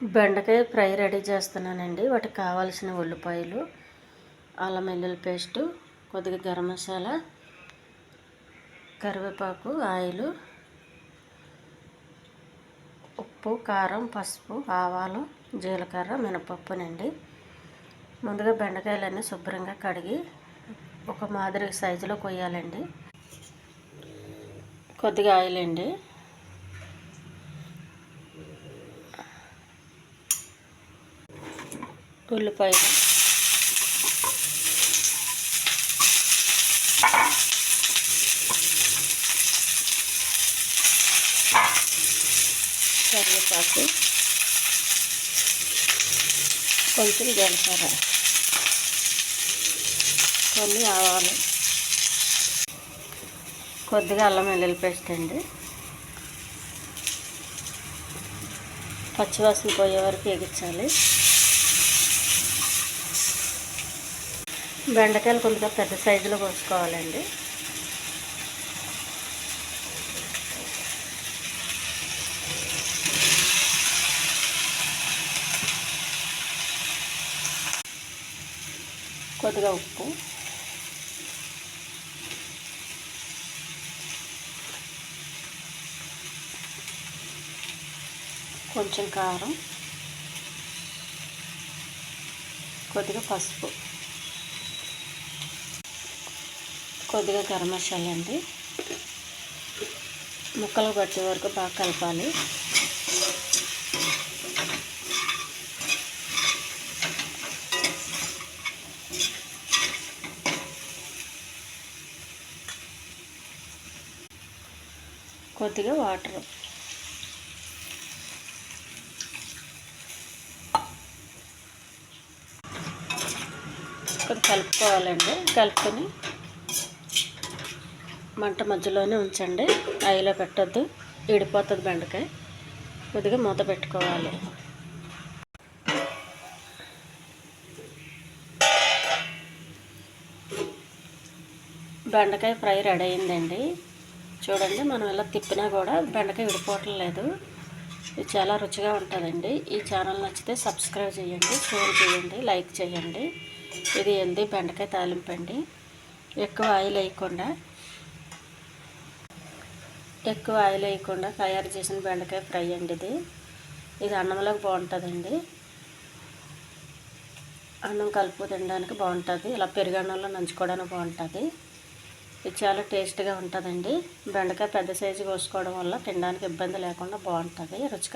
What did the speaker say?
బెండకాయ fry ready చేస్తున్నానండి. వాటికి కావాల్సిన ఉల్లిపాయలు, అల్లం వెల్లుల్లి పేస్టు, కొద్దిగా గరం మసాలా, కరివేపాకు, ఆయిలు, ఉప్పు, కారం, పసుపు, ఆవాలు, జీలకర్ర, మినపప్పునండి. ముందుగా బెండకాయలన్నీ శుభ్రంగా కడిగి ఒక మాదిరి సైజులో కొయ్యాలండి. కొద్దిగా ఆయిల్ అండి, ఉల్లిపాయలు, కరివేపాకు, కొంచెం జీలకర్ర, కొన్ని ఆవాలు, కొద్దిగా అల్లం వెల్లుల్లి పేస్ట్ అండి. పచ్చివాసన పోయే వరకు ఎగించాలి. బెండకాయలు కొద్దిగా పెద్ద సైజులో కోసుకోవాలండి. కొద్దిగా ఉప్పు, కొంచెం కారం, కొద్దిగా పసుపు, కొద్దిగా గరం మసాలా అండి. ముక్కలు పట్టే వరకు బాగా కలపాలి. కొద్దిగా వాటర్, కొద్దిగా కలుపుకోవాలండి. కలుపుకొని మంట మధ్యలోనే ఉంచండి, హైలో పెట్టద్దు, విడిపోతుంది బెండకాయ. కొద్దిగా మూత పెట్టుకోవాలి. బెండకాయ ఫ్రై రెడీ అయిందండి. చూడండి, మనం ఇలా తిప్పినా కూడా బెండకాయ విడిపోవటం లేదు. ఇది చాలా రుచిగా ఉంటుందండి. ఈ ఛానల్ నచ్చితే సబ్స్క్రైబ్ చేయండి, షేర్ చేయండి, లైక్ చేయండి. ఇది హెల్దీ బెండకాయ తాలింపు అండి. ఎక్కువ ఆయిల్ వేయకుండా తయారు చేసిన బెండకాయ ఫ్రై అండి ఇది అన్నంలోకి బాగుంటుందండి. అన్నం కలుపు తినడానికి బాగుంటుంది, ఇలా పెరుగన్నంలో నంచుకోవడానికి బాగుంటుంది. ఇది చాలా టేస్ట్గా ఉంటుందండి. బెండకాయ పెద్ద సైజు కోసుకోవడం వల్ల తినడానికి ఇబ్బంది లేకుండా బాగుంటుంది, రుచికరంగా.